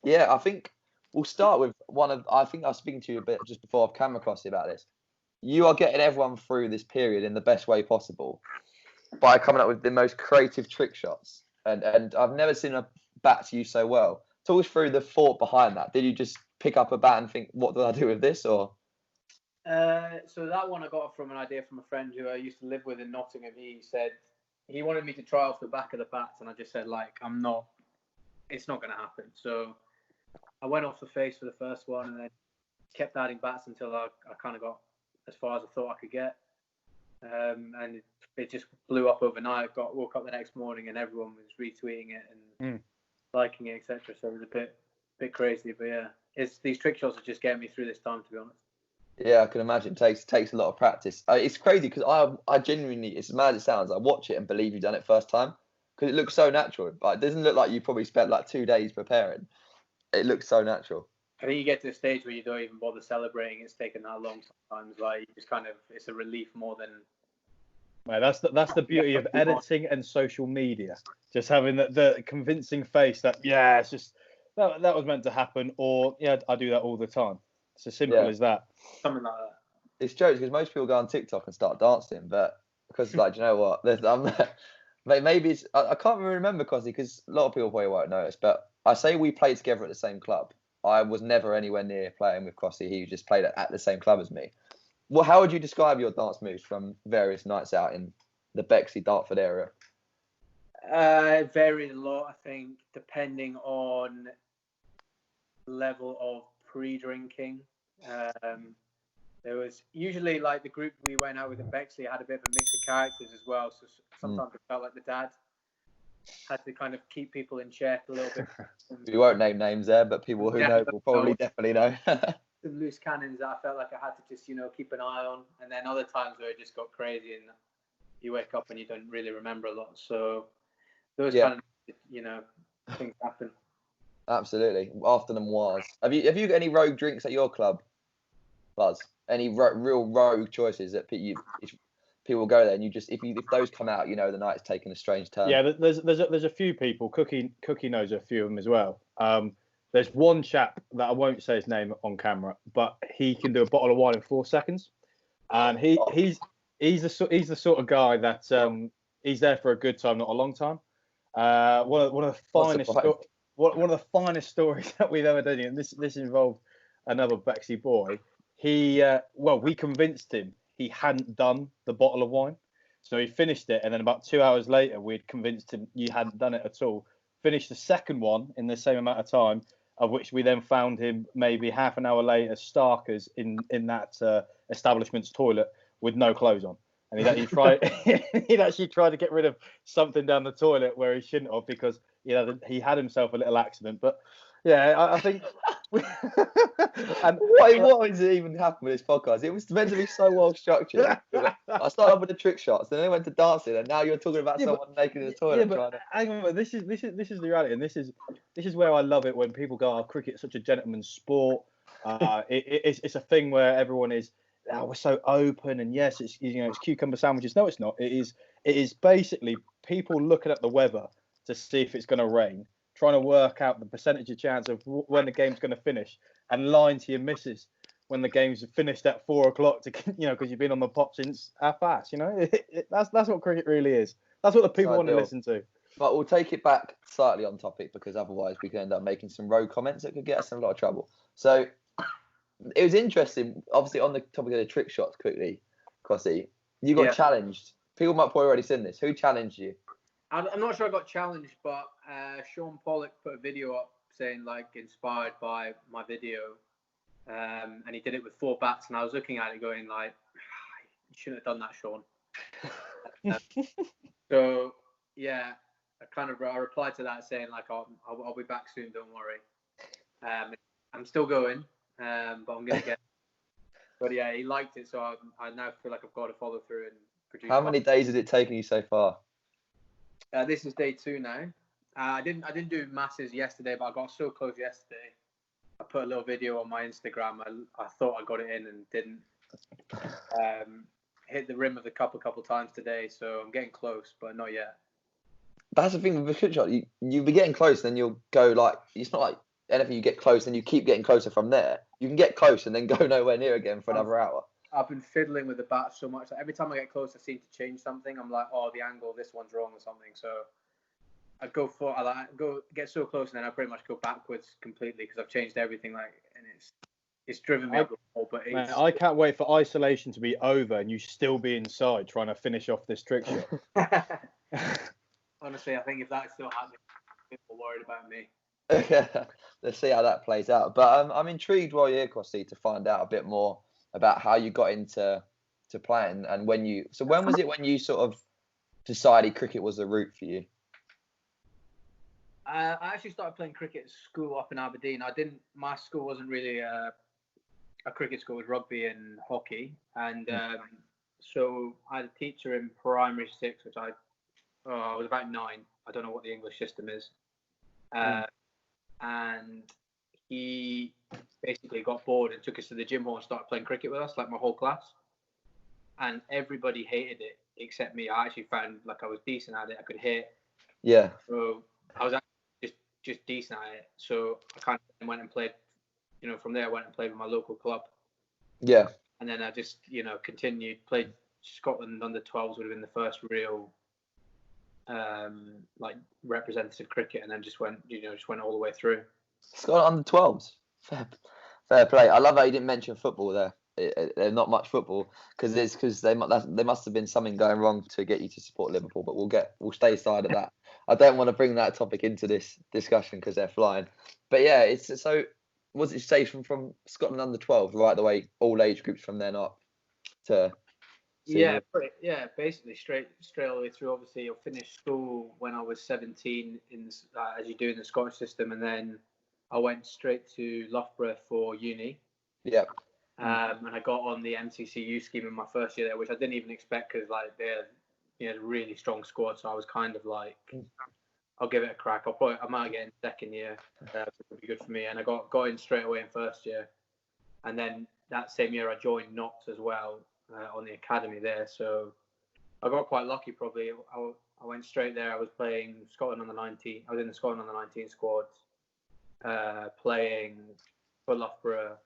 Yeah, I think we'll start with I think I was speaking to you a bit just before off camera, Crossy, about this. You are getting everyone through this period in the best way possible by coming up with the most creative trick shots. And I've never seen a bat use so well. Talk us through the thought behind that. Did you just pick up a bat and think, what do I do with this? Or so that one I got from an idea from a friend who I used to live with in Nottingham. He said he wanted me to try off the back of the bats, and I just said, like, it's not going to happen. So I went off the face for the first one and then kept adding bats until I kind of got as far as I thought I could get. And it just blew up overnight. Woke up the next morning and everyone was retweeting it and liking it, etc. So it was a bit crazy, but yeah, these trick shots are just getting me through this time, to be honest. Yeah, I can imagine. It takes a lot of practice. It's crazy because I genuinely, it's as mad as it sounds, I watch it and believe you've done it first time because it looks so natural. Like, it doesn't look like you probably spent like 2 days preparing. It looks so natural. I think you get to a stage where you don't even bother celebrating it's taken that long sometimes. Like, you just kind of, it's a relief more than... Mate, that's the beauty of editing and social media. Just having the convincing face that, yeah, it's just, that was meant to happen, or, yeah, I do that all the time. It's as simple as that. Something like that. It's jokes because most people go on TikTok and start dancing, but because, like, do you know what? Maybe it's, I can't really remember, because a lot of people probably won't notice, but I say we played together at the same club. I was never anywhere near playing with Crossy. He just played at the same club as me. Well, how would you describe your dance moves from various nights out in the Bexley, Dartford area? It varied a lot, I think, depending on level of pre-drinking. There was usually, like, the group we went out with in Bexley had a bit of a mix of characters as well. So sometimes it felt like the dad had to kind of keep people in check a little bit. We won't name names there, but people who know will probably definitely know. Some loose cannons that I felt like I had to just, keep an eye on. And then other times where it just got crazy and you wake up and you don't really remember a lot. So those kind of, things happen. Absolutely. Afternoon-wise. Have you got any rogue drinks at your club, Buzz? Any real rogue choices that people go there and you just, if those come out, the night's taking a strange turn? Yeah, there's a few people. Cookie knows a few of them as well. There's one chap that I won't say his name on camera, but he can do a bottle of wine in 4 seconds, and he's the sort of guy that he's there for a good time, not a long time. One of the finest stories that we've ever done, and this involved another Bexley boy. We convinced him he hadn't done the bottle of wine, so he finished it, and then about 2 hours later, we'd convinced him you hadn't done it at all. Finished the second one in the same amount of time, of which we then found him maybe half an hour later, starkers in that establishment's toilet with no clothes on. And he'd actually tried to get rid of something down the toilet where he shouldn't have, because he had himself a little accident. But yeah, I think. And what is it even happened with this podcast? It was meant to be so well structured. I started off with the trick shots, then I went to dancing, and now you're talking about someone naked in the toilet. Yeah, but hang on, this is the reality, and this is where I love it when people go, "Oh, cricket's such a gentleman's sport." It's a thing where everyone is, "Oh, we're so open," and yes, it's cucumber sandwiches. No, it's not. It is basically people looking at the weather to see if it's going to rain, trying to work out the percentage of chance of when the game's going to finish, and lying to your missus when the game's finished at 4 o'clock to, because you've been on the pot since half-past. That's what cricket really is. That's what the people want to listen to. But we'll take it back slightly on topic, because otherwise we could end up making some rogue comments that could get us in a lot of trouble. So it was interesting, obviously, on the topic of the trick shots quickly, Crossy, you got challenged. People might have already seen this. Who challenged you? I'm not sure I got challenged, but Sean Pollock put a video up saying, like, inspired by my video, and he did it with 4 bats, and I was looking at it going, like, you shouldn't have done that, Sean. So yeah, I replied to that saying, like, I'll be back soon, don't worry. I'm still going, but I'm gonna get. But yeah, he liked it, so I now feel like I've got to follow through and produce. How many days has it taken you so far? This is day 2 now. I didn't do masses yesterday, but I got so close yesterday. I put a little video on my Instagram. I thought I got it in and didn't. Hit the rim of the cup a couple times today, so I'm getting close, but not yet. That's the thing with the trick shot. You'll be getting close, then you'll go, like, it's not like anything you get close and you keep getting closer from there, you can get close and then go nowhere near again for another hour. I've been fiddling with the bat so much that every time I get close, I seem to change something. I'm like, oh, the angle, this one's wrong or something. So I go get so close, and then I pretty much go backwards completely because I've changed everything. Like, and it's driven me up the wall. But man, I can't wait for isolation to be over and you still be inside trying to finish off this trick shot. Honestly, I think if that's still happening, people are worried about me. Let's see how that plays out. But I'm intrigued while you're here, Crossy, to find out a bit more about how you got into playing and when was it when you sort of decided cricket was the route for you? I actually started playing cricket at school up in Aberdeen. My school wasn't really a cricket school, it was rugby and hockey. And so I had a teacher in primary 6, which I was about 9. I don't know what the English system is. And he basically got bored and took us to the gym hall and started playing cricket with us, like my whole class. And everybody hated it except me. I actually found like I was decent at it. I could hit. Yeah. So I was actually just decent at it. So I kind of went and played, from there I went and played with my local club. Yeah. And then I just, continued, played Scotland under 12s would have been the first real like representative cricket, and then just went all the way through. Scotland under 12s. Fair play. I love how you didn't mention football there. There's not much football because there must have been something going wrong to get you to support Liverpool. But we'll stay aside of that. I don't want to bring that topic into this discussion because they're flying. But yeah, it's so. Was it say from Scotland under 12 right the way all age groups from then up to? Yeah, basically straight all the way through. Obviously, I finished school when I was 17 as you do in the Scottish system, and then I went straight to Loughborough for uni. Yeah. And I got on the MCCU scheme in my first year there, which I didn't even expect because like they're a really strong squad. So I was kind of like, I'll give it a crack. I might get in second year. It would be good for me. And I got in straight away in first year, and then that same year I joined Notts as well. On the academy there, so I got quite lucky. Probably I went straight there. I was playing Scotland under 19. I was in the Scotland under 19 squad, playing for Loughborough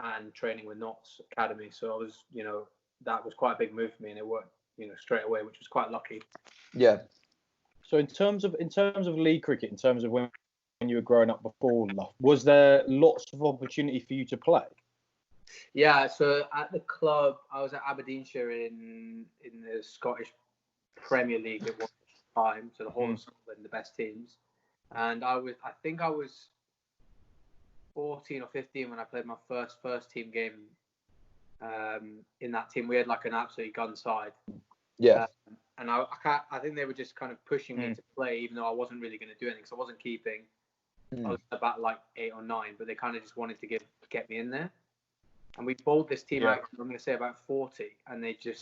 and training with Notts academy. So I was, that was quite a big move for me, and it worked, straight away, which was quite lucky. Yeah. So in terms of league cricket, in terms of when you were growing up before Loughborough, was there lots of opportunity for you to play? Yeah, so at the club, I was at Aberdeenshire in the Scottish Premier League at one time, so the whole of Scotland, the best teams. And I think I was 14 or 15 when I played my first team game. In that team, we had like an absolutely gun side. Yeah. And I think they were just kind of pushing me to play, even though I wasn't really going to do anything, because I wasn't keeping. I was about like 8 or 9, but they kind of just wanted to get me in there. And we bowled this team out, I'm going to say about 40, and they just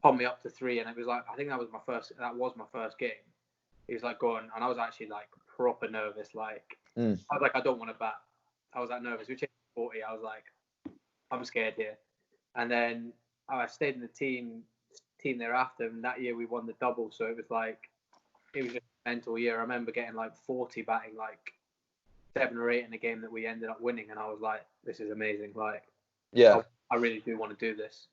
pumped me up to 3. And it was like, I think that was my first game. It was like going, and I was actually like proper nervous. Like, I was like, I don't want to bat. I was that nervous. We changed to 40. I was like, I'm scared here. And then I stayed in the team thereafter, and that year we won the double. So it was just a mental year. I remember getting like 40 batting like 7 or 8 in a game that we ended up winning, and I was like, this is amazing. Like, yeah, I really do want to do this.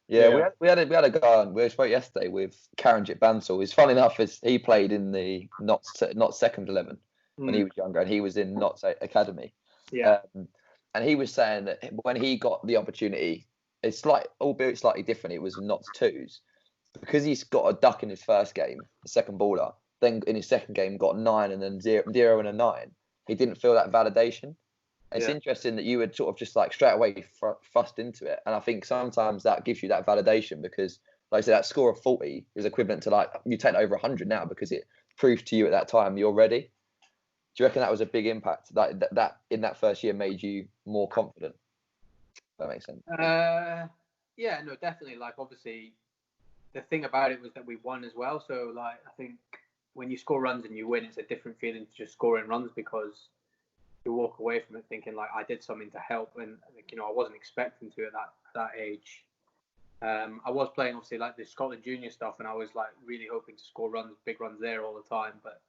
Yeah, we had a guy on. We spoke yesterday with Karanjit Bansal. It's funny enough, he played in the not second 11 when he was younger, and he was in Notts Academy. Yeah. And he was saying that when he got the opportunity, it's albeit slightly different. It was Notts 2s because he's got a duck in his first game, the second baller. Then in his second game, got 9 and then 0 and a 9. He didn't feel that validation. It's interesting that you would sort of just like straight away fussed into it. And I think sometimes that gives you that validation because, like I said, that score of 40 is equivalent to like you take over 100 now because it proved to you at that time you're ready. Do you reckon that was a big impact? That in that first year made you more confident? That makes sense. Yeah, no, definitely. Like, obviously, the thing about it was that we won as well. So, like, I think when you score runs and you win, it's a different feeling to just scoring runs because you walk away from it thinking like I did something to help, and I wasn't expecting to at that age. I was playing obviously like the Scotland junior stuff, and I was like really hoping to score runs, big runs there all the time. But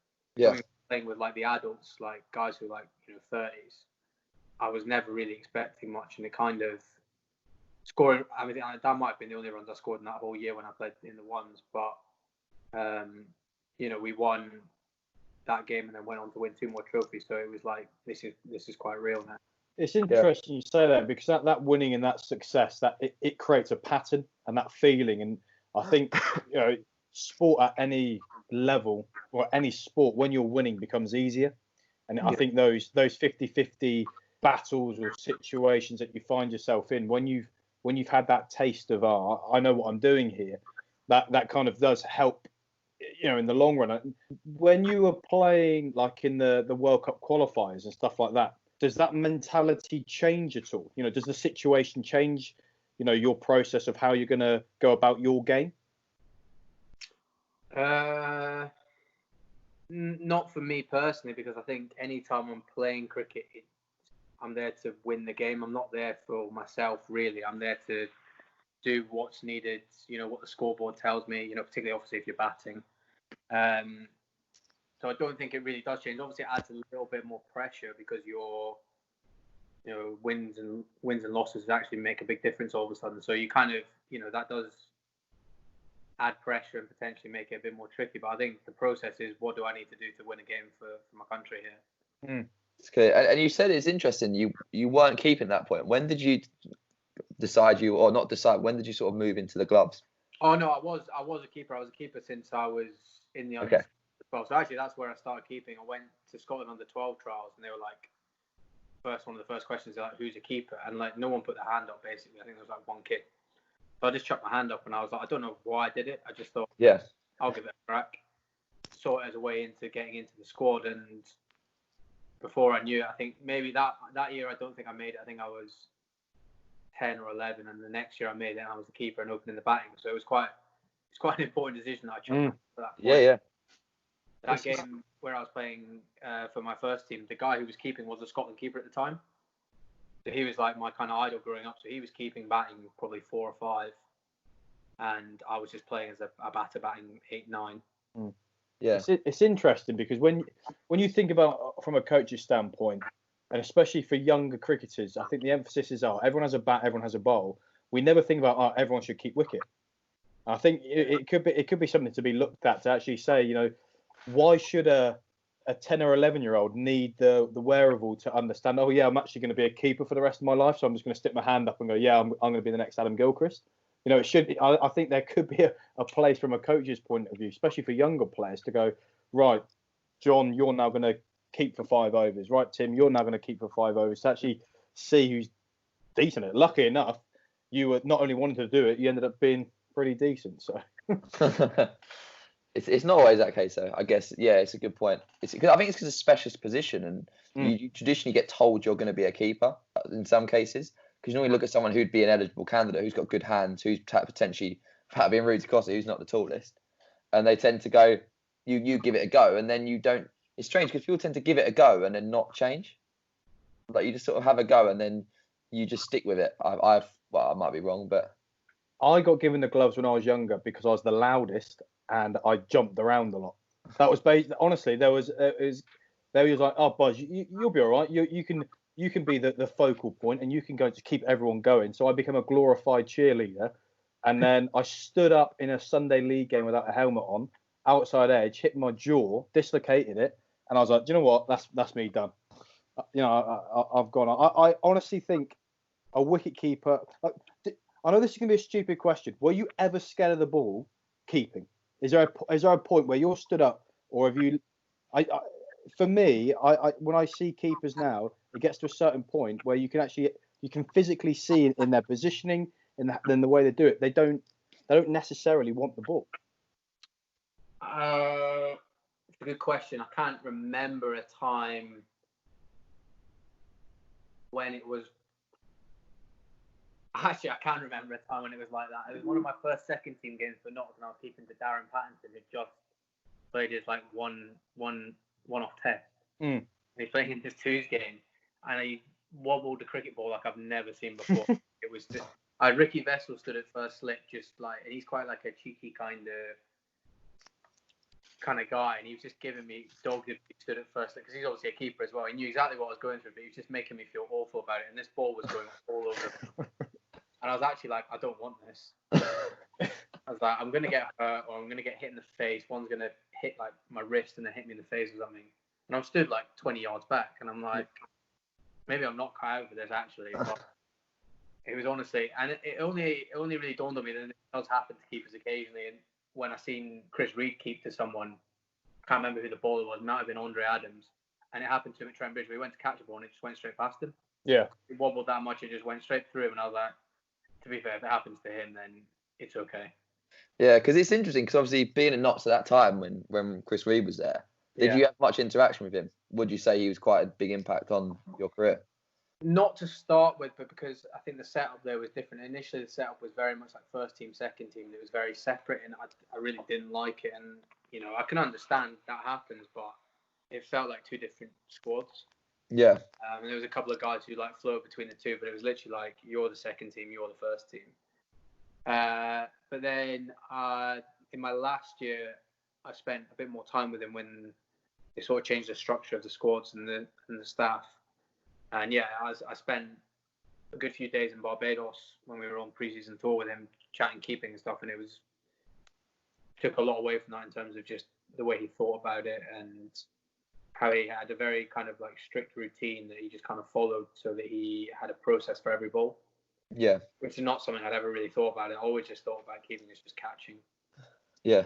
playing with like the adults, like guys who are like 30s, I was never really expecting much, and it kind of scoring. I mean, that might have been the only runs I scored in that whole year when I played in the ones, but we won that game and then went on to win 2 more trophies. So it was like this is quite real now. It's interesting you say that, because that winning and that success, that it creates a pattern and that feeling. And I think sport at any level or any sport, when you're winning, becomes easier. And I think those 50-50 battles or situations that you find yourself in, when you've had that taste of I know what I'm doing here, that kind of does help, in the long run. When you were playing like in the World Cup qualifiers and stuff like that, does that mentality change at all? Does the situation change, your process of how you're going to go about your game? Not for me personally, because I think anytime I'm playing cricket, I'm there to win the game. I'm not there for myself, really. I'm there to do what's needed, what the scoreboard tells me, particularly obviously if you're batting. So I don't think it really does change. Obviously, it adds a little bit more pressure because your wins and losses actually make a big difference all of a sudden. So you kind of, that does add pressure and potentially make it a bit more tricky. But I think the process is, what do I need to do to win a game for my country here? It's good. And you said it's interesting. You weren't keeping that point. When did you decide when did you sort of move into the gloves? Oh no, I was a keeper. I was a keeper since I was in the under 12. So actually, that's where I started keeping. I went to Scotland under 12 trials, and they were like, one of the first questions is like, who's a keeper? And like, no one put their hand up. Basically, I think there was like one kid. So I just chucked my hand up, and I was like, I don't know why I did it. I just thought, I'll give it a crack. Saw it as a way into getting into the squad, and before I knew it, I think maybe that year I don't think I made it. I think I was 10 or 11, and the next year I made it, and I was the keeper and opening the batting. So it was quite an important decision that I chose for that point. That game where I was playing for my first team, the guy who was keeping was a Scotland keeper at the time. So he was like my kind of idol growing up. So he was keeping, batting probably 4 or 5, and I was just playing as a batter, batting 8, 9. Yeah, it's interesting because when you think about from a coach's standpoint, and especially for younger cricketers, I think the emphasis is, everyone has a bat, everyone has a bowl. We never think about, everyone should keep wicket. I think it could be something to be looked at, to actually say, why should a 10 or 11-year-old need the wherewithal to understand, I'm actually going to be a keeper for the rest of my life, so I'm just going to stick my hand up and go, I'm going to be the next Adam Gilchrist. It should be. I think there could be a place from a coach's point of view, especially for younger players, to go, right, John, you're now going to keep for 5 overs. Right, Tim, you're now going to keep for 5 overs. To actually see who's decent at it. Lucky enough, you were not only wanting to do it, you ended up being pretty decent. So it's not always that case, though. I guess, it's a good point. I think it's because it's a specialist position, and you traditionally get told you're going to be a keeper in some cases. Because you normally look at someone who'd be an eligible candidate, who's got good hands, who's potentially, without being rude to Costa, who's not the tallest, and they tend to go, you give it a go, and then you don't. It's strange because people tend to give it a go and then not change. Like, you just sort of have a go and then you just stick with it. I might be wrong, but I got given the gloves when I was younger because I was the loudest and I jumped around a lot. That was based. Honestly, there was like, oh, Buzz, you'll be all right. You can be the focal point and you can go to keep everyone going. So I became a glorified cheerleader. And then I stood up in a Sunday league game without a helmet on, outside edge, hit my jaw, dislocated it. And I was like, do you know what? That's me done. I've gone. I honestly think a wicket keeper, I know this is going to be a stupid question. Were you ever scared of the ball keeping? Is there a point where you're stood up, or have you, for me, when I see keepers now, it gets to a certain point where you can physically see in their positioning, in the way they do it, they don't necessarily want the ball. It's a good question. I can't remember a time when it was. Actually, I can't remember a time when it was like that. It was one of my first second team games for Nottingham, and I was keeping to Darren Pattinson, who just played his like one-off test. And he's playing in his 2s game, and he wobbled the cricket ball like I've never seen before. It was just, Ricky Vessel stood at first slip, just like, and he's quite like a cheeky kind of kind of guy, and he was just giving me dogged if he stood at first, because he's obviously a keeper as well. He knew exactly what I was going through, but he was just making me feel awful about it. And this ball was going all over, and I was actually like, I don't want this. I was like, I'm gonna get hurt, or I'm gonna get hit in the face. One's gonna hit like my wrist and then hit me in the face or something. And I'm stood like 20 yards back, and I'm like, maybe I'm not cut out for this actually. But it was honestly, and it only really dawned on me that it does happen to keepers occasionally. And when I seen Chris Reed keep to someone, I can't remember who the baller was, it might have been Andre Adams, and it happened to him at Trent Bridge where he went to catch the ball and it just went straight past him. Yeah. It wobbled that much, it just went straight through him, and I was like, to be fair, if it happens to him, then it's okay. Yeah, because it's interesting, because obviously being at Notts at that time when Chris Reed was there, did you have much interaction with him? Would you say he was quite a big impact on your career? Not to start with, but because I think the setup there was different. Initially, the setup was very much like first team, second team. It was very separate, and I really didn't like it. And, you know, I can understand that happens, but it felt like two different squads. Yeah. And there was a couple of guys who like flowed between the two, but it was literally like, you're the second team, you're the first team. But then in my last year, I spent a bit more time with him when they sort of changed the structure of the squads and the staff. And yeah, I spent a good few days in Barbados when we were on pre-season tour with him, chatting keeping and stuff, and it took a lot away from that in terms of just the way he thought about it and how he had a very kind of like strict routine that he just kind of followed, so that he had a process for every ball. Yeah. Which is not something I'd ever really thought about. I always just thought about keeping as just catching. Yeah.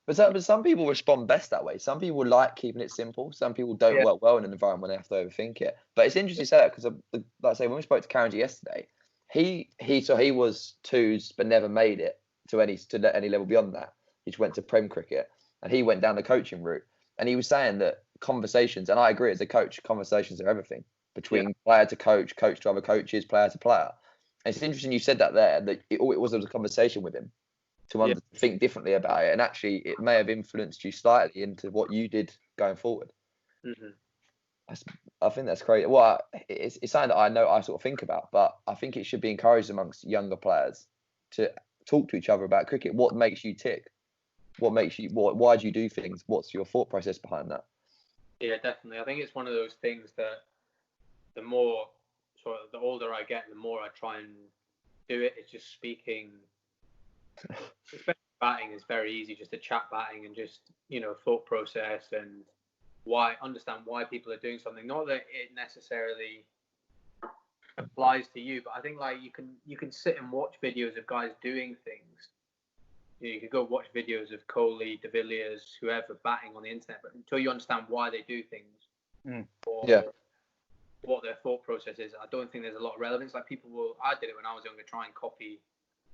But some people respond best that way. Some people like keeping it simple. Some people don't work well in an environment when they have to overthink it. But it's interesting to say that, because, like I say, when we spoke to Karanji yesterday, he was twos but never made it to any level beyond that. He just went to Prem cricket, and he went down the coaching route. And he was saying that conversations, and I agree as a coach, conversations are everything between player to coach to other coaches, player to player. And it's interesting you said that there, that all it was a conversation with him to think differently about it, and actually it may have influenced you slightly into what you did going forward. Mm-hmm. I think that's crazy. Well, it's something that I know I sort of think about, but I think it should be encouraged amongst younger players to talk to each other about cricket. What makes you tick? What makes you? Why do you do things? What's your thought process behind that? Yeah, definitely. I think it's one of those things that the older I get, the more I try and do it. It's just speaking. Especially batting is very easy, just to chat batting and just, you know, thought process and understand why people are doing something. Not that it necessarily applies to you, but I think like you can sit and watch videos of guys doing things. You could go watch videos of Kohli, De Villiers, whoever batting on the internet, but until you understand why they do things or what their thought process is, I don't think there's a lot of relevance. Like I did it when I was younger, try and copy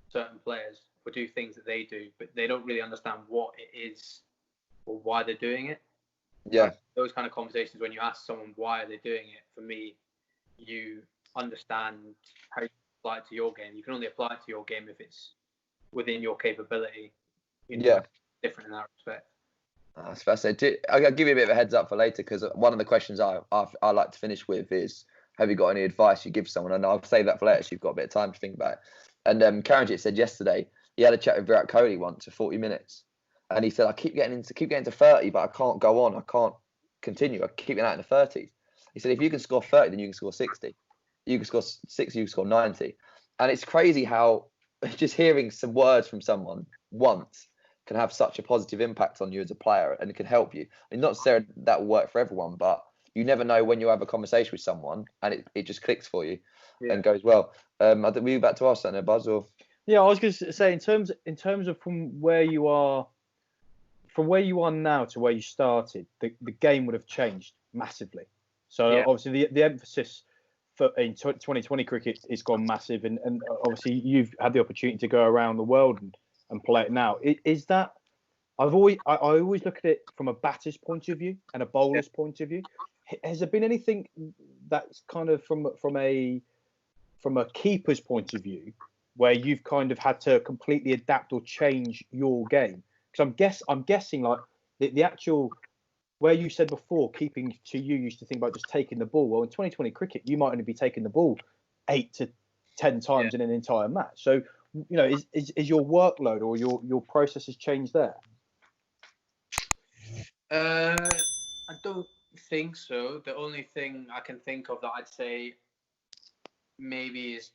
certain players or do things that they do, but they don't really understand what it is or why they're doing it. Yeah. Like those kind of conversations, when you ask someone why are they doing it, for me, you understand how you apply it to your game. You can only apply it to your game if it's within your capability. You know, different in that respect. That's fascinating. I'll give you a bit of a heads up for later, because one of the questions I like to finish with is, have you got any advice you give someone? And I'll save that for later so you've got a bit of time to think about it. And Karanjit said yesterday he had a chat with Virat Kohli once for 40 minutes, and he said, I keep getting to 30, but I can't go on. I can't continue. I keep getting out in the 30s. He said, if you can score 30, then you can score 60. You can score 60, you can score 90. And it's crazy how just hearing some words from someone once can have such a positive impact on you as a player, and it can help you. And not necessarily that will work for everyone, but you never know when you have a conversation with someone and it just clicks for you and goes well. I think we were about to ask that, no, Buzz? Or yeah, I was going to say in terms of from where you are now to where you started, the game would have changed massively. So obviously the emphasis in 2020 cricket is gone massive, and obviously you've had the opportunity to go around the world and play it now. Is that I always look at it from a batter's point of view and a bowler's point of view. Has there been anything that's kind of from a keeper's point of view where you've kind of had to completely adapt or change your game? Because I'm guessing like the actual, where you said before, keeping to you used to think about just taking the ball. Well, in 2020 cricket, you might only be taking the ball 8 to 10 times in an entire match. So, you know, is your workload or your processes changed there? I don't think so. The only thing I can think of that I'd say maybe is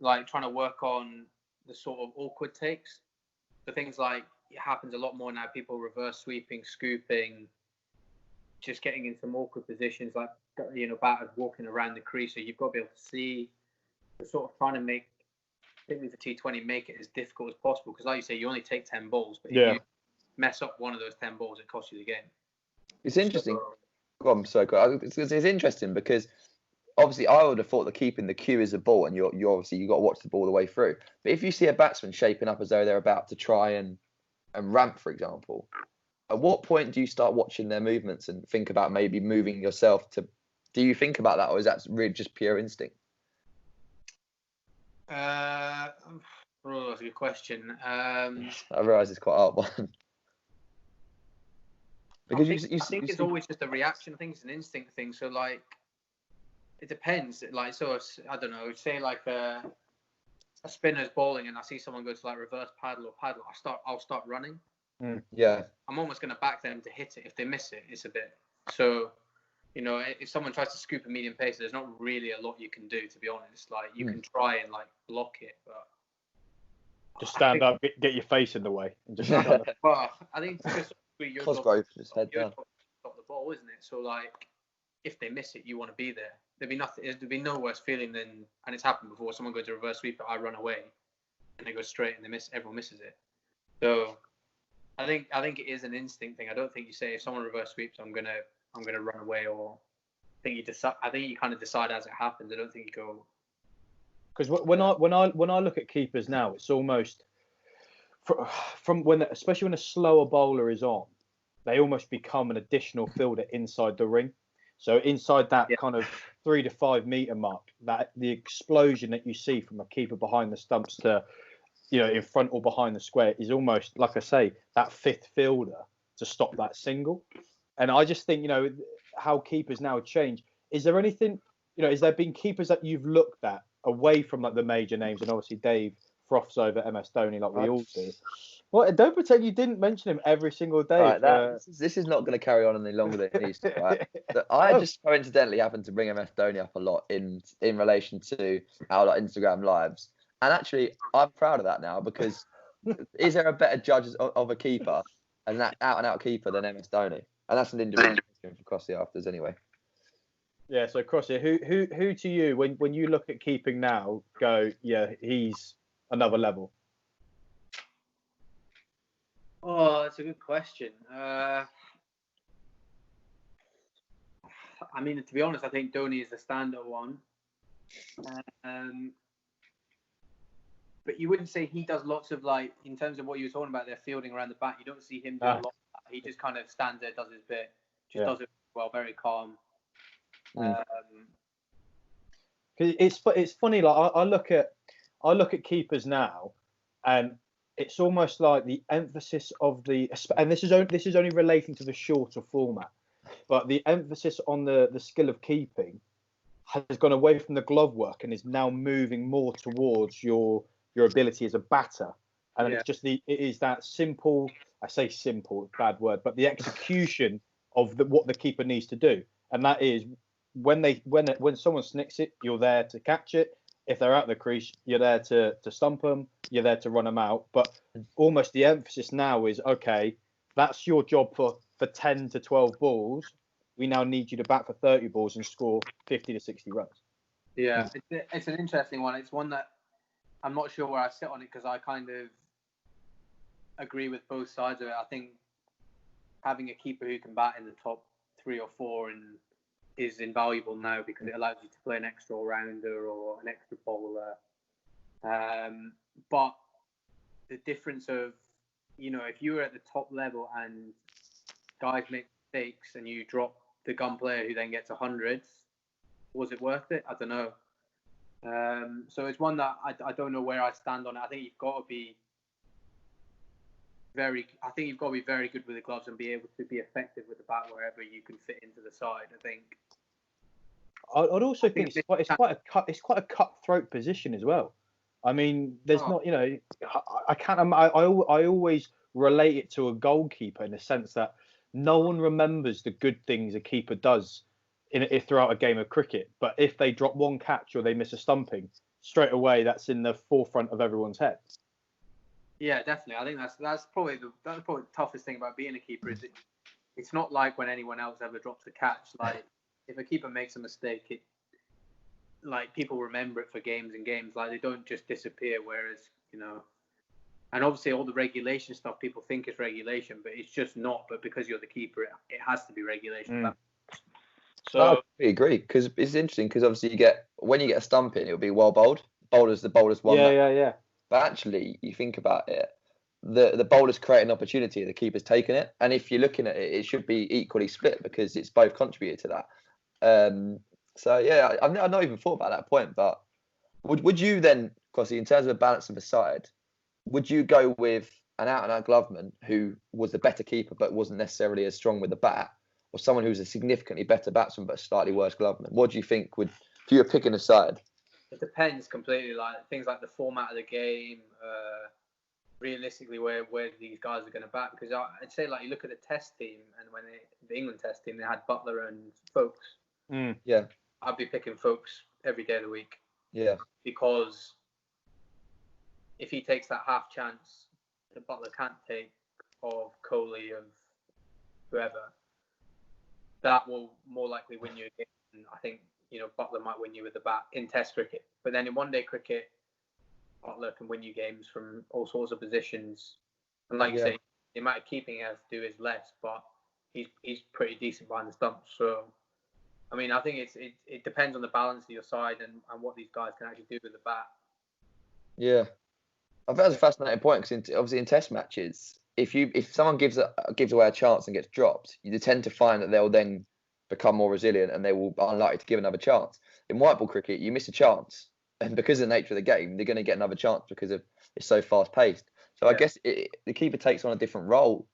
like trying to work on the sort of awkward takes. The things like it happens a lot more now. People reverse sweeping, scooping, just getting in some awkward positions, like batters walking around the crease. So you've got to be able to see, sort of trying to make, particularly for T20, make it as difficult as possible. Because like you say, you only take 10 balls, but if you mess up one of those 10 balls, it costs you the game. It's interesting. Go on, so good. It's interesting because obviously I would have thought that keeping the cue is a ball, and you're obviously you got to watch the ball the way through. But if you see a batsman shaping up as though they're about to try and ramp, for example, at what point do you start watching their movements and think about maybe moving yourself to? Do you think about that, or is that really just pure instinct? That's a good question. I realise it's quite a hard one. Because I think it's always just a reaction. I think it's an instinct thing. So like, it depends. Like, so I don't know. Say like a spinner's bowling, and I see someone go to like reverse paddle or paddle. I'll start running. Yeah. I'm almost going to back them to hit it. If they miss it, it's a bit. So, if someone tries to scoop a medium pace, there's not really a lot you can do, to be honest. Like, you can try and like block it, but just stand up, get your face in the way, and just. Well, I think Cosgrove just head down. Stop the ball, isn't it? So like, if they miss it, you want to be there. There'd be no worse feeling than, and it's happened before. Someone goes to reverse sweep, I run away, and they go straight, and they miss. Everyone misses it. So, I think it is an instinct thing. I don't think you say if someone reverse sweeps, I'm gonna run away, or I think you kind of decide as it happens. I don't think you go. Because when I look at keepers now, it's almost from when, especially when a slower bowler is on, they almost become an additional fielder inside the ring. So inside that kind of 3 to 5 meter mark, that the explosion that you see from a keeper behind the stumps to, in front or behind the square is almost, like I say, that fifth fielder to stop that single. And I just think, how keepers now change. Is there anything, is there been keepers that you've looked at away from like the major names? And obviously Dave froths over MS Dhoni like we all do. Well, don't pretend you didn't mention him every single day. Right, this is not going to carry on any longer than it needs to. Right? I just coincidentally happen to bring MS Dhoni up a lot in relation to our Instagram lives. And actually, I'm proud of that now, because is there a better judge of a keeper, and that out-and-out keeper, than MS Dhoni? And that's an individual question for Crossy afters anyway. Yeah, so Crossy, who to you, when you look at keeping now, go, yeah, he's another level? Oh, that's a good question. I mean, to be honest, I think Dhoni is the standout one. But you wouldn't say he does lots of, like, in terms of what you were talking about, they're fielding around the bat. You don't see him do a lot of that. He just kind of stands there, does his bit, does it well, very calm. It's funny. Like I look at keepers now, and it's almost like the emphasis of and this is only relating to the shorter format, but the emphasis on the skill of keeping has gone away from the glove work and is now moving more towards your ability as a batter. And it's just it is that simple. I say simple, bad word, but the execution of what the keeper needs to do, and that is when someone snicks it, you're there to catch it. If they're out the crease, you're there to stump them. You're there to run them out. But almost the emphasis now is, okay, that's your job for 10 to 12 balls. We now need you to bat for 30 balls and score 50 to 60 runs. Yeah, it's an interesting one. It's one that I'm not sure where I sit on it, because I kind of agree with both sides of it. I think having a keeper who can bat in the top 3 or 4 is invaluable now, because it allows you to play an extra all-rounder or an extra bowler. But the difference of, if you were at the top level and guys make mistakes and you drop the gun player who then gets 100s, was it worth it? I don't know. So it's one that I don't know where I stand on it. I think you've got to be very good with the gloves and be able to be effective with the bat wherever you can fit into the side. I think. I'd also think it's quite a cutthroat position as well. I mean, there's not, I can't. I always relate it to a goalkeeper in the sense that no one remembers the good things a keeper does throughout a game of cricket. But if they drop one catch or they miss a stumping, straight away that's in the forefront of everyone's head. Yeah, definitely. I think that's probably the toughest thing about being a keeper is it's not like when anyone else ever drops a catch. Like if a keeper makes a mistake, like people remember it for games and games. Like they don't just disappear. Whereas and obviously all the regulation stuff people think is regulation, but it's just not. But because you're the keeper, it has to be regulation. So I agree, because it's interesting because obviously when you get a stumping, it'll be well bowled. The bowler's won. Yeah. But actually, you think about it, the bowler's create an opportunity, the keeper's taken it, and if you're looking at it, it should be equally split because it's both contributed to that. So yeah, I've not even thought about that point. But would you then, Crossy, in terms of the balance of the side, would you go with an out-and-out gloveman who was the better keeper but wasn't necessarily as strong with the bat, or someone who's a significantly better batsman but a slightly worse gloveman? What do you think if you were picking a side? It depends completely. Like things like the format of the game, realistically where these guys are going to bat. Because I'd say like you look at the Test team, and when the England Test team, they had Buttler and Folkes. Yeah, I'd be picking Folkes every day of the week. Yeah, because if he takes that half chance that Buttler can't take of Kohli, of whoever, that will more likely win you a game. And I think Buttler might win you with the bat in Test cricket. But then in one-day cricket, Buttler can win you games from all sorts of positions. And like you say, the amount of keeping he has to do is less, but he's pretty decent behind the stumps. So, I mean, I think it depends on the balance of your side and what these guys can actually do with the bat. Yeah, I think that's a fascinating point because obviously in Test matches, if someone gives away a chance and gets dropped, you tend to find that they'll then become more resilient and they will be unlikely to give another chance. In white ball cricket, you miss a chance, and because of the nature of the game, they're going to get another chance because it's so fast paced. So I guess the keeper takes on a different role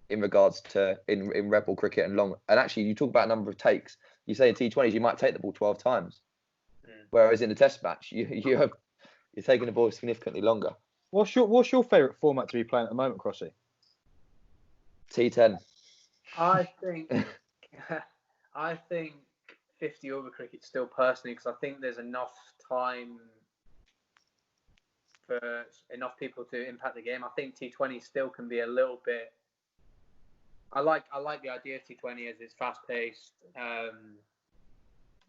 in regards to in red ball cricket and long. And actually, you talk about a number of takes. You say in T20s, you might take the ball 12 times, whereas in a Test match, you're taking the ball significantly longer. What's your favourite format to be playing at the moment, Crossy? T10. I think 50 over cricket still personally, because I think there's enough time for enough people to impact the game. I think T20 still can be a little bit. I like the idea of T20 as it's fast paced,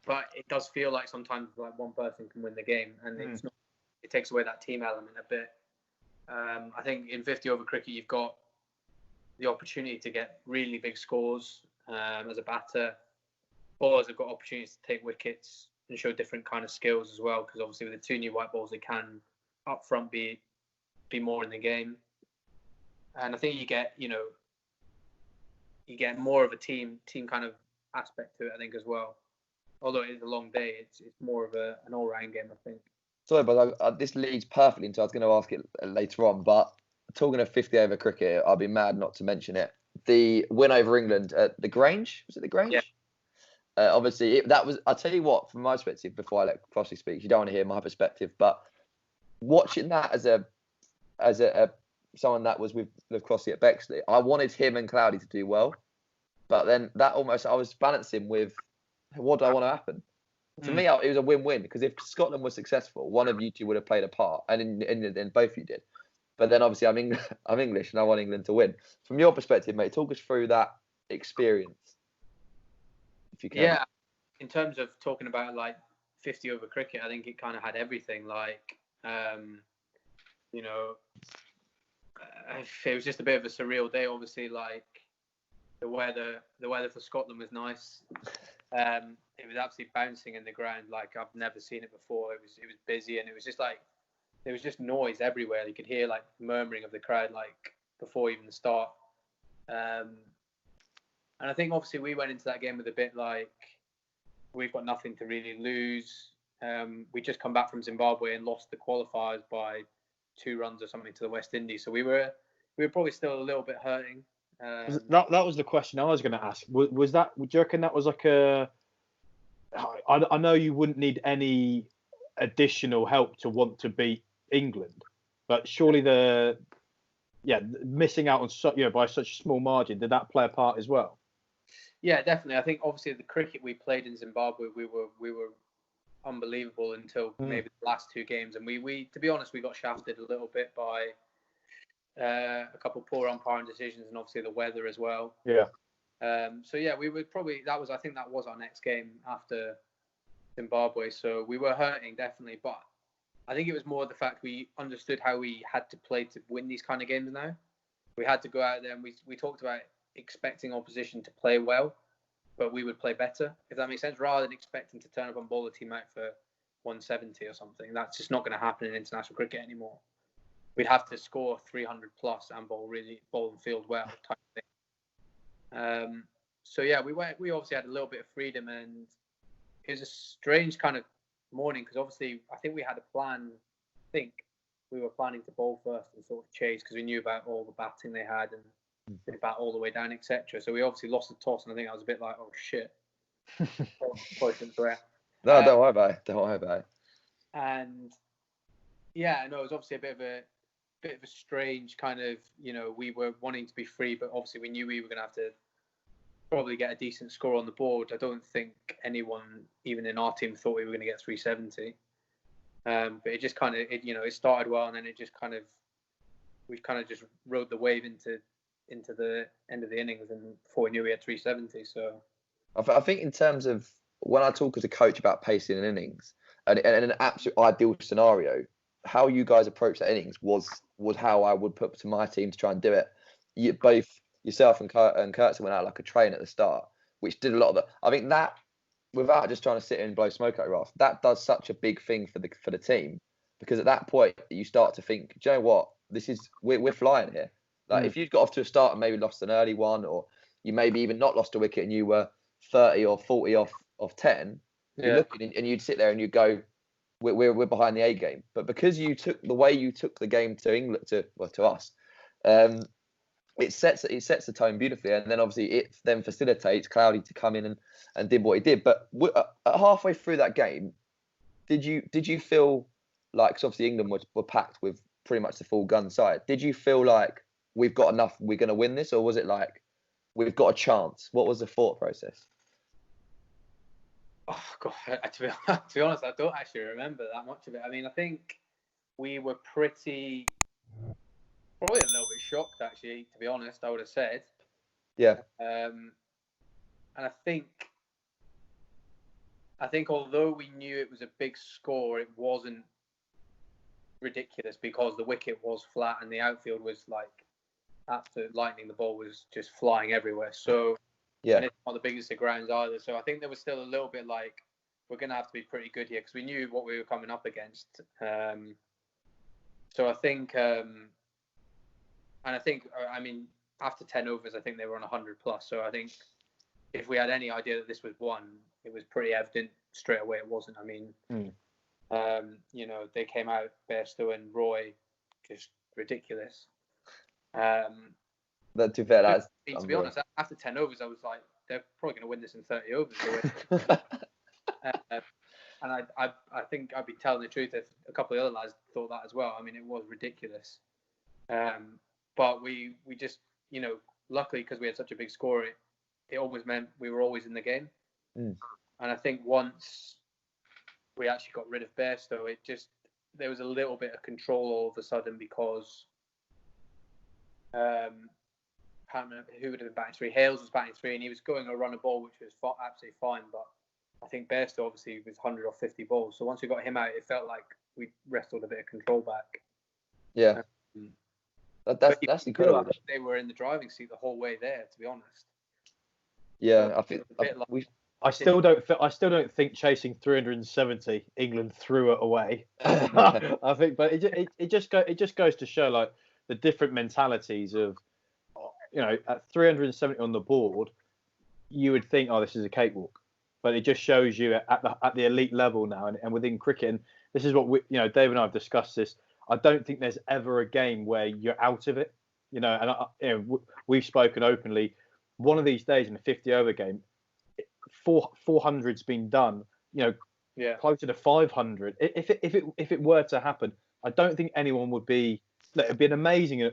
but it does feel like sometimes like one person can win the game, and it's not. It takes away that team element a bit. I think in 50 over cricket you've got the opportunity to get really big scores as a batter. Bowlers have got opportunities to take wickets and show different kind of skills as well, because obviously with the two new white balls they can up front be more in the game. And I think you get more of a team kind of aspect to it, I think, as well. Although it is a long day, it's more of an all-round game, I think. Sorry, but this leads perfectly into, I was going to ask it later on, but talking of 50 over cricket, I'll be mad not to mention it. The win over England at the Grange, was it the Grange? Yeah. Obviously, that was, I'll tell you what, from my perspective, before I let Crossy speak, you don't want to hear my perspective, but watching that as someone that was with Crossy at Bexley, I wanted him and Cloudy to do well, but then that almost, I was balancing with, what do I want to happen? For me, it was a win-win, because if Scotland was successful, one of you two would have played a part, and in both of you did. But then obviously I'm English and I want England to win. From your perspective, mate, talk us through that experience, if you can. Yeah, in terms of talking about like 50 over cricket, I think it kind of had everything. Like, it was just a bit of a surreal day. Obviously, like the weather for Scotland was nice. It was absolutely bouncing in the ground like I've never seen it before. It was busy, and it was just like there was just noise everywhere. You could hear like murmuring of the crowd like before even the start. And I think obviously we went into that game with a bit like we've got nothing to really lose. We just come back from Zimbabwe and lost the qualifiers by 2 runs or something to the West Indies. So we were probably still a little bit hurting. That was the question I was going to ask. Was that? Do you reckon that was like a? I know you wouldn't need any additional help to want to beat England, but surely missing out on by such a small margin, did that play a part as well? Yeah, definitely. I think obviously the cricket we played in Zimbabwe, we were unbelievable until maybe the last two games, and we to be honest, we got shafted a little bit by a couple of poor umpiring decisions, and obviously the weather as well. Yeah. So yeah, we would probably I think that was our next game after Zimbabwe. So we were hurting definitely, but I think it was more the fact we understood how we had to play to win these kind of games. Now we had to go out there, and we talked about expecting opposition to play well, but we would play better, if that makes sense, rather than expecting to turn up and bowl a team out for 170 or something. That's just not going to happen in international cricket anymore. We'd have to score 300 plus and bowl and field well type thing. So yeah, we obviously had a little bit of freedom, and it was a strange kind of morning because obviously I think we had a plan. I think we were planning to bowl first and sort of chase because we knew about all the batting they had and they bat all the way down, etc. So we obviously lost the toss, and I think I was a bit like, oh shit. No, don't worry about it. And yeah, no, it was obviously a bit of a strange kind of, we were wanting to be free, but obviously we knew we were going to have to probably get a decent score on the board. I don't think anyone, even in our team, thought we were going to get 370. But it just kind of, it started well, and then it just kind of, we kind of just rode the wave into the end of the innings, and before we knew we had 370. So I think in terms of when I talk as a coach about pacing an innings, and in an absolute ideal scenario, how you guys approach that innings was how I would put to my team to try and do it. Both yourself and Kurtzman went out like a train at the start, which did a lot of the. I think that, without just trying to sit and blow smoke out your ass, that does such a big thing for the team, because at that point you start to think, do you know what, we're flying here. Like if you'd got off to a start and maybe lost an early one, or you maybe even not lost a wicket and you were 30 or 40 off 10, you're looking and you'd sit there and you'd go, we're behind the A game. But because you took the game to England, to us, it sets the tone beautifully, and then obviously it then facilitates Cloudy to come in and did what he did. But halfway through that game, did you feel like, because obviously England were packed with pretty much the full gun side, did you feel like we've got enough, we're going to win this, or was it like we've got a chance? What was the thought process? Oh God, to be honest, I don't actually remember that much of it. I mean, I think we were probably a little bit shocked, actually, to be honest, I would have said. Yeah. And I think although we knew it was a big score, it wasn't ridiculous because the wicket was flat and the outfield was like absolute lightning. The ball was just flying everywhere. So yeah, and it's not the biggest of grounds either. So I think there was still a little bit like, we're going to have to be pretty good here because we knew what we were coming up against. So I think, I mean, after 10 overs, I think they were on 100 plus. So I think if we had any idea that this was won, it was pretty evident straight away it wasn't. I mean, they came out, Bairstow and Roy, just ridiculous. But to be fair, to be honest, after 10 overs, I was like, they're probably going to win this in 30 overs. And I think I'd be telling the truth if a couple of other lads thought that as well. I mean, it was ridiculous. But we just, luckily because we had such a big score, it always meant we were always in the game. And I think once we actually got rid of Bairstow, there was a little bit of control all of a sudden because I can't remember who would have been batting three. Hales was batting three, and he was going a run of ball, which was absolutely fine. But I think Bairstow obviously was 100 or 50 balls. So once we got him out, it felt like we wrestled a bit of control back. Yeah. That's incredible. They were in the driving seat the whole way there, to be honest. Yeah, I think I still don't think chasing 370 England threw it away. I think, but it just goes to show like the different mentalities of, at 370 on the board, you would think, oh, this is a cakewalk, but it just shows you at the elite level now, and within cricket, and this is what Dave and I have discussed this. I don't think there's ever a game where you're out of it, and we've spoken openly. One of these days in a 50-over game, 400's been done, closer to 500. If it were to happen, I don't think anyone would be. Look, it'd be amazing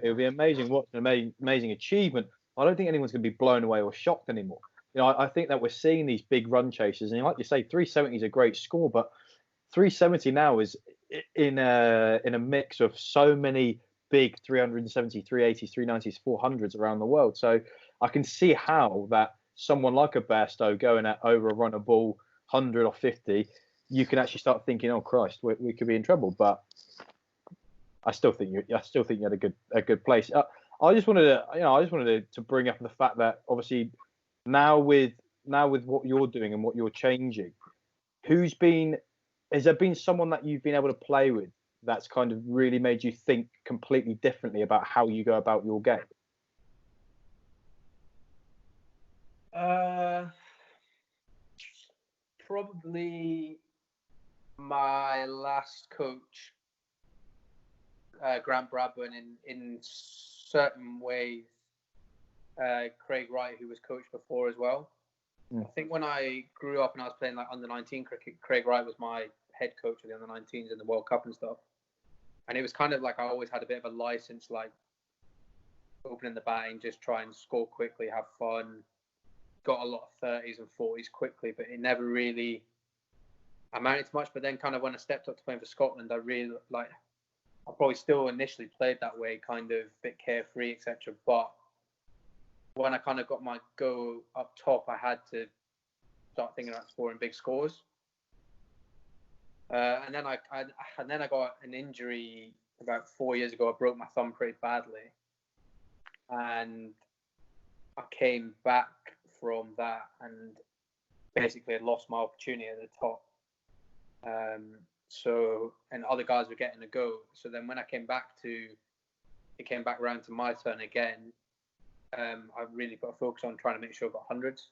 watching, an amazing achievement. I don't think anyone's going to be blown away or shocked anymore. I think that we're seeing these big run chases, and like you say, 370 is a great score, but 370 now is in a mix of so many big 370, 380s, 390s, 400s around the world. So I can see how that someone like a Bairstow going at over a run of ball 100 or 50, you can actually start thinking, oh Christ, we could be in trouble. But I still think you had a good place. I just wanted to bring up the fact that obviously now with what you're doing and what you're changing, has there been someone that you've been able to play with that's kind of really made you think completely differently about how you go about your game? Probably my last coach, Grant Bradburn, in certain ways, Craig Wright, who was coach before as well. I think when I grew up and I was playing like under-19 cricket, Craig Wright was my head coach of the under-19s in the World Cup and stuff. And it was kind of like I always had a bit of a license, like opening the batting, just try and score quickly, have fun. Got a lot of 30s and 40s quickly, but it never really amounted to much. But then kind of when I stepped up to playing for Scotland, I really I probably still initially played that way, kind of a bit carefree, etc. But when I kind of got my go up top, I had to start thinking about scoring big scores. And then I got an injury about 4 years ago. I broke my thumb pretty badly, and I came back from that and basically had lost my opportunity at the top. And other guys were getting a go. So then when it came back around to my turn again, I really put a focus on trying to make sure I got hundreds,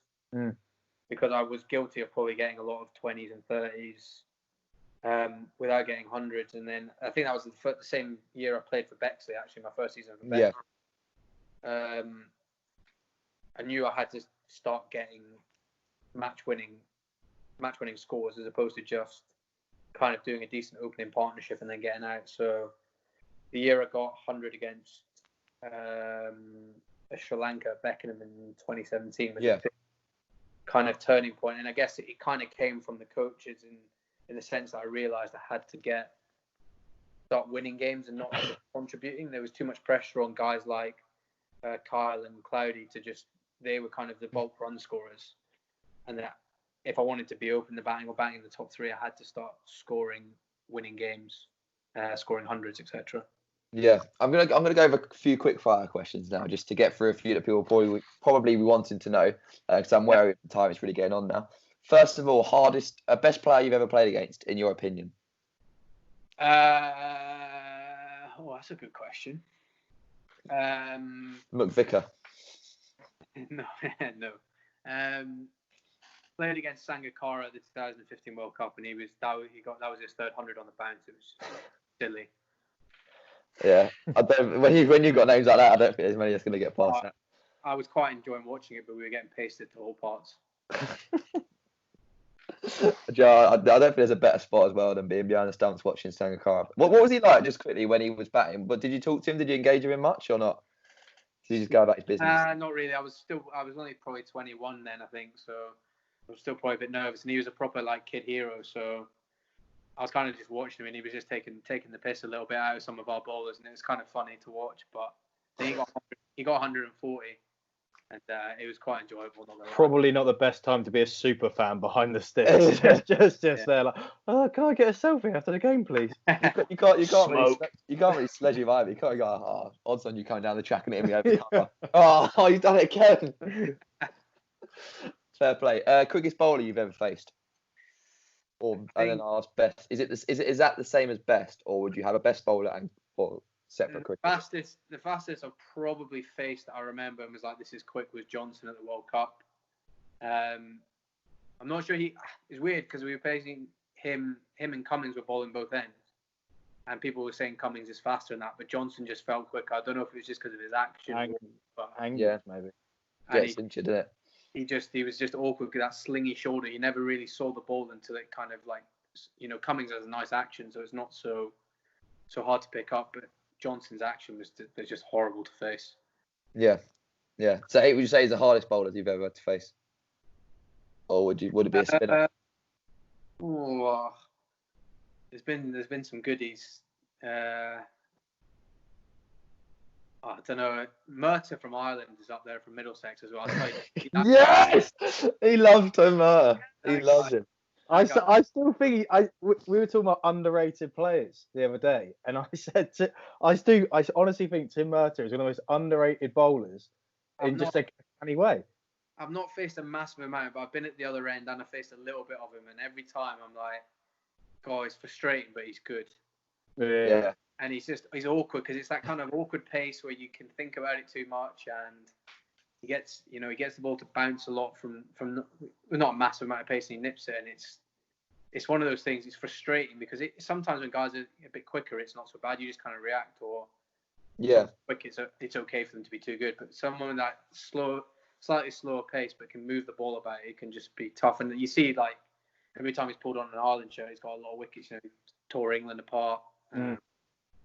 because I was guilty of probably getting a lot of 20s and 30s without getting hundreds. And then I think that was the same year I played for Bexley, actually, my first season for Bexley. Yeah. I knew I had to start getting match-winning scores as opposed to just kind of doing a decent opening partnership and then getting out. So the year I got 100 against Sri Lanka at Beckenham in 2017 was a kind of turning point. And I guess it kind of came from the coaches in the sense that I realised I had to start winning games and not just contributing. There was too much pressure on guys like Kyle and Cloudy they were kind of the bulk run scorers. And that if I wanted to be open the batting or batting in the top three, I had to start scoring winning games, scoring hundreds, etc. Yeah, I'm gonna go over a few quick fire questions now, just to get through a few that people probably wanting to know, because I'm wary of the time it's really getting on now. First of all, best player you've ever played against, in your opinion? That's a good question. McVicker. No. Played against Sangakkara at the 2015 World Cup, and that was his third 100 on the bounce. It was silly. Yeah, when you got names like that, I don't think there's many that's going to get past that. I was quite enjoying watching it, but we were getting pasted to all parts. Joe, I don't think there's a better spot as well than being behind the stumps watching Sangakkara. What was he like, just quickly, when he was batting? But did you talk to him? Did you engage with him much or not? Did he just go about his business? Not really. I was only probably 21 then, I think, so I was still probably a bit nervous. And he was a proper kid hero, so I was kind of just watching him, and he was just taking the piss a little bit out of some of our bowlers, and it was kind of funny to watch. But he got 140. And it was quite enjoyable. Probably not the best time to be a super fan behind the sticks. just there, like, oh, can I get a selfie after the game, please? You can't really sledge him either. You can't go, odds on you coming down the track and hitting me over the cover. Oh, you've done it again. Fair play. Quickest bowler you've ever faced, and then ask best. Is that the same as best, or would you have a best bowler or separate cricket? The fastest I've probably faced that I remember and was like, this is quick, was Johnson at the World Cup. I'm not sure it's weird because we were facing him and Cummins were bowling both ends, and people were saying Cummins is faster than that, but Johnson just felt quicker. I don't know if it was just because of his action. Yeah, maybe. Gets injured, didn't it? He was just awkward with that slingy shoulder. You never really saw the ball until it kind of Cummins has a nice action, so it's not so so hard to pick up. But Johnson's action was just horrible to face. Yeah. So, would you say he's the hardest bowler you've ever had to face, or would it be a spinner? There's been some goodies. I don't know. Murtagh from Ireland is up there from Middlesex as well. Yes, he loves Tom Murtagh. He loves him. I still think we were talking about underrated players the other day, and I said I honestly think Tim Murtagh is one of the most underrated bowlers in just a funny way. I've not faced a massive amount, but I've been at the other end and I faced a little bit of him, and every time I'm like, God, it's frustrating, but he's good. Yeah. And he's awkward because it's that kind of awkward pace where you can think about it too much, and he gets the ball to bounce a lot from not a massive amount of pace, and he nips it, and it's one of those things. It's frustrating because sometimes when guys are a bit quicker, it's not so bad. You just kind of react, or quick, it's okay for them to be too good. But someone that slightly slower pace but can move the ball about, it can just be tough. And you see, like, every time he's pulled on an Ireland shirt, he's got a lot of wickets. He tore England apart.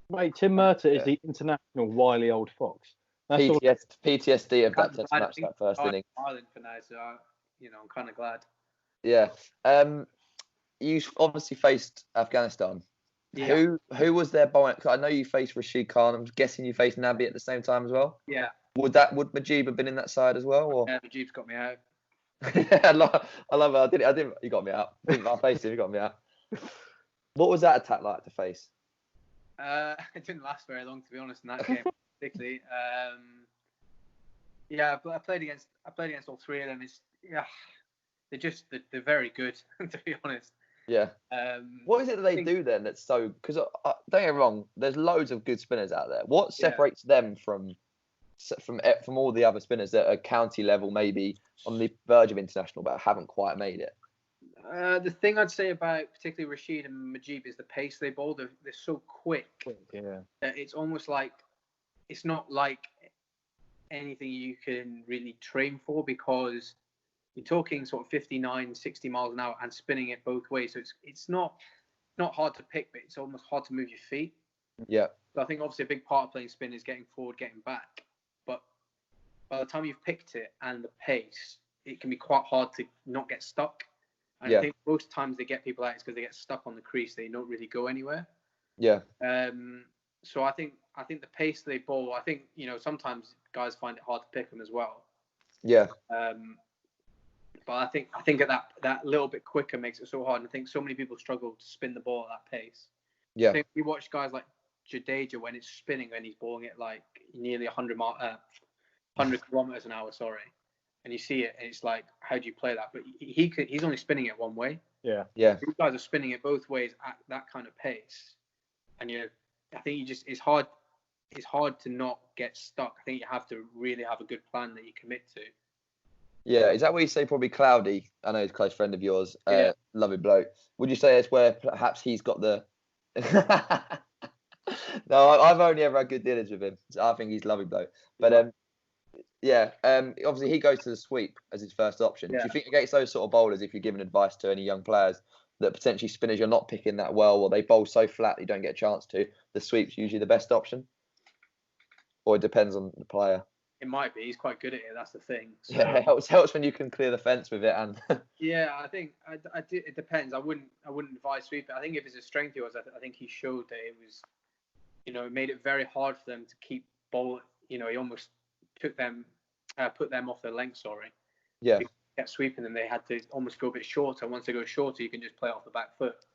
Wait, Tim Murtagh is the international wily old fox. That's PTSD of that Test match, that first inning. Ireland for now, so I'm kind of glad. Yeah. You obviously faced Afghanistan. Yeah. Who was their bowling? I know you faced Rashid Khan. I'm guessing you faced Nabi at the same time as well. Yeah. Would Majib have been in that side as well? Or? Yeah, Majib's got me out. I love it. I didn't. You got me out. I faced him. You got me out. What was that attack like to face? It didn't last very long, to be honest, in that game, particularly. I played against all three of them. They're very good, to be honest. Yeah. What is it that they do then that's so? Because don't get me wrong, there's loads of good spinners out there. What separates them from all the other spinners that are county level, maybe on the verge of international, but haven't quite made it? The thing I'd say about particularly Rashid and Majib is the pace they bowl. They're so quick. Yeah. That it's almost like it's not like anything you can really train for, because you're talking sort of 59, 60 miles an hour and spinning it both ways. So it's not hard to pick, but it's almost hard to move your feet. Yeah. So I think obviously a big part of playing spin is getting forward, getting back. But by the time you've picked it and the pace, it can be quite hard to not get stuck. And I think most times they get people out is because they get stuck on the crease. They don't really go anywhere. Yeah. So I think the pace they bowl, I think, sometimes guys find it hard to pick them as well. Yeah. But I think at that little bit quicker makes it so hard. And I think so many people struggle to spin the ball at that pace. Yeah. I think you watch guys like Jadeja when it's spinning and he's bowling it like nearly 100 kilometers an hour. Sorry. And you see it, and it's like, how do you play that? But he's only spinning it one way. Yeah. Yeah. These guys are spinning it both ways at that kind of pace, and I think it's hard to not get stuck. I think you have to really have a good plan that you commit to. Yeah, is that what you say? Probably Cloudy. I know he's a close friend of yours. Lovely bloke. Would you say it's where perhaps he's got the? No, I've only ever had good dealings with him. So I think he's a lovely bloke. But obviously he goes to the sweep as his first option. Yeah. Do you think against those sort of bowlers, if you're giving advice to any young players that potentially spinners you're not picking that well, or they bowl so flat you don't get a chance to, the sweep's usually the best option? Or it depends on the player? It might be. He's quite good at it. That's the thing. So, yeah, it helps when you can clear the fence with it. And yeah, I think it depends. I wouldn't advise sweep. I think if it's a strength of yours, I think he showed that it was, it made it very hard for them to keep bowling. He almost put them off their length. Sorry. Yeah. They kept sweeping them. They had to almost go a bit shorter. Once they go shorter, you can just play off the back foot.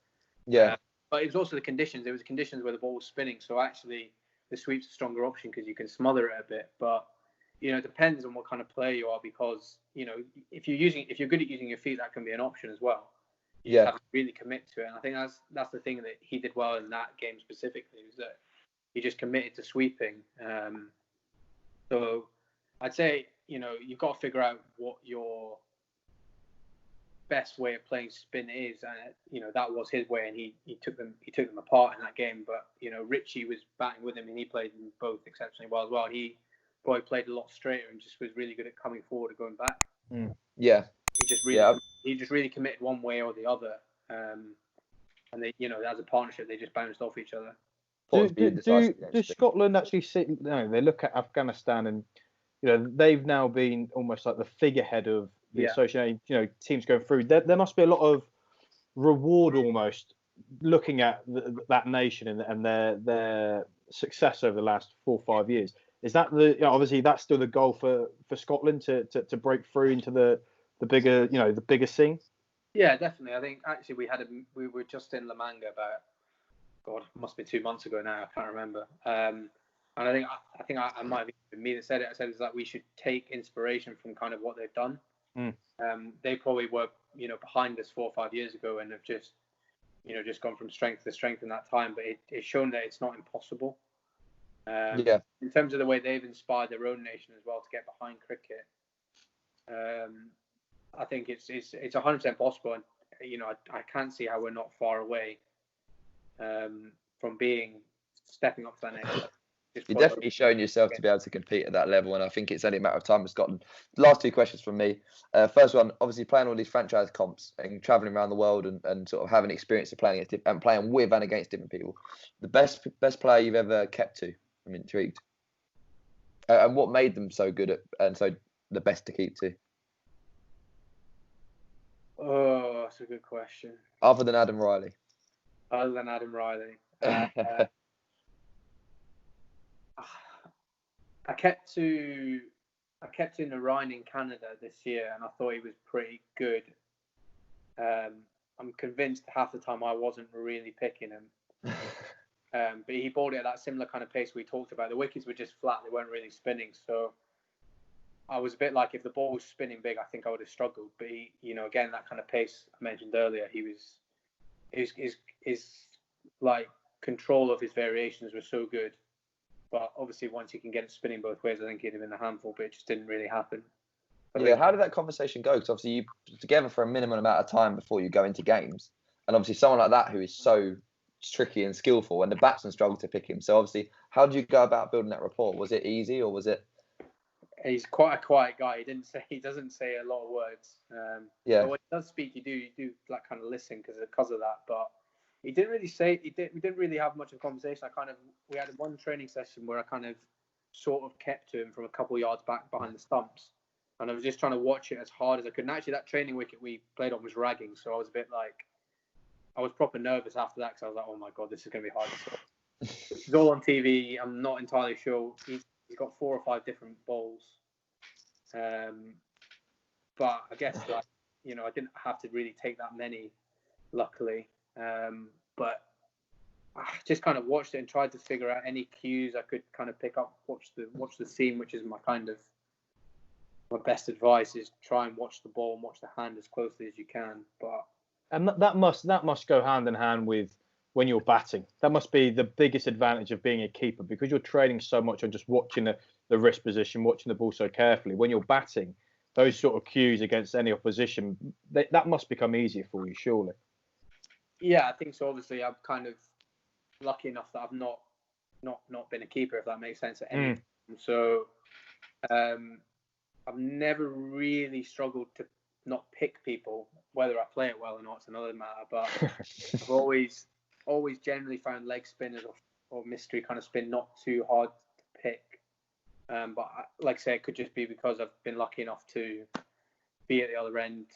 Yeah. But it was also the conditions. There was conditions where the ball was spinning. So actually, the sweep's a stronger option because you can smother it a bit. But it depends on what kind of player you are, because if you're good at using your feet, that can be an option as well. You just have to really commit to it. And I think that's the thing that he did well in that game specifically, was that he just committed to sweeping. So I'd say you've got to figure out what your best way of playing spin is, and that was his way, and he took them apart in that game. But Richie was batting with him, and he played them both exceptionally well as well. He probably played a lot straighter and just was really good at coming forward and going back. Yeah. He just really committed one way or the other, and they as a partnership they just bounced off each other. Do Scotland actually see? They look at Afghanistan, and they've now been almost like the figurehead of the association. Teams going through. There must be a lot of reward almost looking at that nation and their success over the last 4 or 5 years. Is that obviously that's still the goal for Scotland to break through into the bigger the bigger scene? Yeah, definitely. I think actually we were just in La Manga about, God, it must be 2 months ago now. I can't remember. And I think I might have been me that said it. I said it's like we should take inspiration from kind of what they've done. They probably were behind us 4 or 5 years ago and have just gone from strength to strength in that time. But it's shown that it's not impossible. In terms of the way they've inspired their own nation as well to get behind cricket, I think it's 100% possible, and I can't see how we're not far away from stepping up to that next level. You're definitely showing yourself to be able to compete at that level, and I think it's only a matter of time with Scotland. Last 2 questions from me. First one, obviously playing all these franchise comps and travelling around the world and sort of having experience of playing with and against different people. The best player you've ever kept to? I'm intrigued. And what made them so good at and so the best to keep to? Oh, that's a good question. Other than Adam Riley. I kept in Ryan in Canada this year, and I thought he was pretty good. I'm convinced half the time I wasn't really picking him. But he bowled it at that similar kind of pace we talked about. The wickets were just flat; they weren't really spinning. So I was a bit like, if the ball was spinning big, I think I would have struggled. But he, again, that kind of pace I mentioned earlier, his like control of his variations was so good. But obviously, once you can get it spinning both ways, I think he'd have been a handful. But it just didn't really happen. But how did that conversation go? Because obviously you're together for a minimum amount of time before you go into games, and obviously someone like that who is so tricky and skillful, and the batsman struggled to pick him. So obviously, how did you go about building that rapport? Was it easy, or was it? He's quite a quiet guy. He doesn't say a lot of words. But when he does speak, you do like kind of listen because of that. But he didn't really say. We didn't really have much of a conversation. We had one training session where I kind of sort of kept to him from a couple of yards back behind the stumps, and I was just trying to watch it as hard as I could. And actually, that training wicket we played on was ragging, so I was a bit like, I was proper nervous after that because I was like, oh my God, this is going to be hard. It's all on TV. I'm not entirely sure. He's got 4 or 5 different bowls. But I guess I didn't have to really take that many, luckily. But I just kind of watched it and tried to figure out any cues I could kind of pick up. Watch the seam, which is my best advice is try and watch the ball and watch the hand as closely as you can. And that must go hand in hand with when you're batting. That must be the biggest advantage of being a keeper, because you're training so much on just watching the wrist position, watching the ball so carefully. When you're batting, those sort of cues against any opposition, that must become easier for you, surely. Yeah, I think so. Obviously, I'm kind of lucky enough that I've not been a keeper, if that makes sense, at any time. So I've never really struggled to not pick people. Whether I play it well or not is another matter. But I've always generally found leg spinners or mystery kind of spin not too hard to pick. But like I say, it could just be because I've been lucky enough to be at the other end,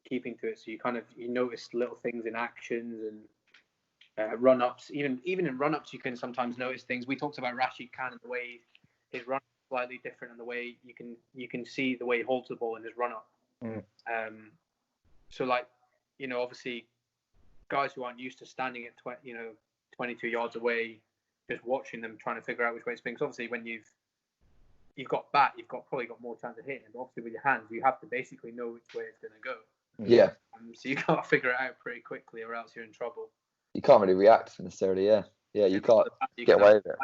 keeping to it. So you notice little things in actions and run-ups. Even in run-ups, you can sometimes notice things. We talked about Rashid Khan and the way his run is slightly different, and the way you can see the way he holds the ball in his run-up. So obviously, guys who aren't used to standing at 22 yards away, just watching them trying to figure out which way to spin. Because obviously, when you've got bat, you've probably got more chance of hitting. But obviously, with your hands, you have to basically know which way it's going to go. Yeah. So you got to figure it out pretty quickly, or else you're in trouble. You can't really react necessarily. Yeah. You can't get away with it.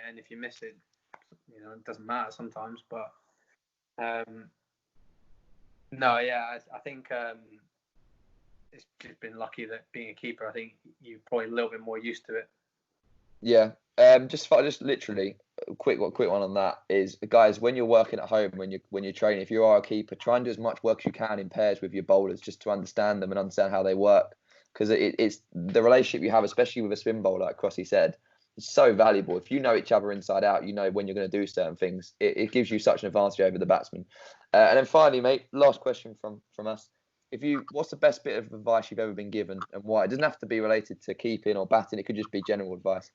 And if you miss it, it doesn't matter sometimes. But I think it's just been lucky that being a keeper, I think you're probably a little bit more used to it. Yeah. Just literally a quick one on that is, guys, when you're working at home, when you're training, if you are a keeper, try and do as much work as you can in pairs with your bowlers, just to understand them and understand how they work, because it's the relationship you have, especially with a spin bowler, like Crossy said. is so valuable. If you know each other inside out, you know when you're going to do certain things. It gives you such an advantage over the batsman. And then finally, mate, last question from us. What's the best bit of advice you've ever been given and why? It doesn't have to be related to keeping or batting. It could just be general advice.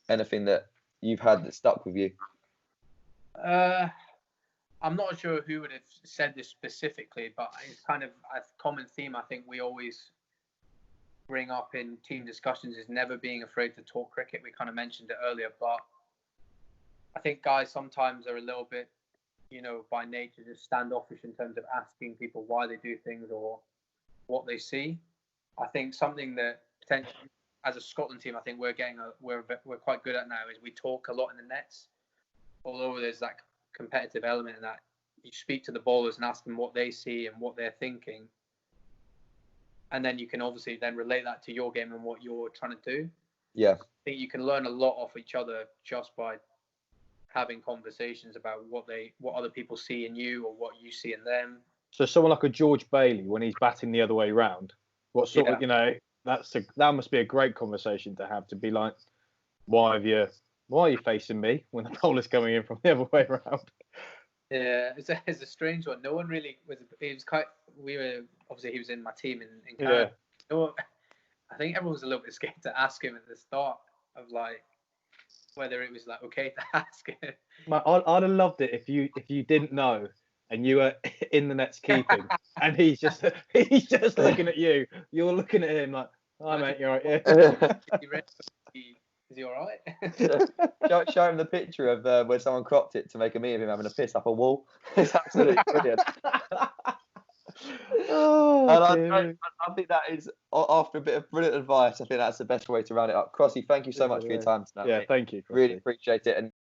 Anything that you've had that stuck with you. I'm not sure who would have said this specifically, but it's kind of a common theme I think we always bring up in team discussions is never being afraid to talk cricket. We kind of mentioned it earlier, but I think guys sometimes are a little bit, by nature just standoffish in terms of asking people why they do things or what they see. I think something that potentially as a Scotland team, I think we're quite good at now is we talk a lot in the nets. Although there's that competitive element in that, you speak to the bowlers and ask them what they see and what they're thinking, and then you can obviously then relate that to your game and what you're trying to do. Yeah, I think you can learn a lot off each other just by having conversations about what other people see in you or what you see in them. So someone like a George Bailey, when he's batting the other way round, what sort of, that must be a great conversation to have, to be like, why are you facing me when the bowler's coming in from the other way around? Yeah, it's a strange one. No one really was. It was quite. We were obviously he was in my team in Canada. Yeah. I think everyone was a little bit scared to ask him at the start of like whether it was like okay to ask him. I'd have loved it if you didn't know and you were in the nets keeping and he's just looking at you. You're looking at him like, "Hi mate, you're right." Yeah. Is he all right? Show him the picture of where someone cropped it to make a meme of him having a piss up a wall. It's absolutely brilliant. I think that is, after a bit of brilliant advice, I think that's the best way to round it up. Crossy, thank you so much for your time tonight. Yeah, mate. thank you. Crossy. Really appreciate it. And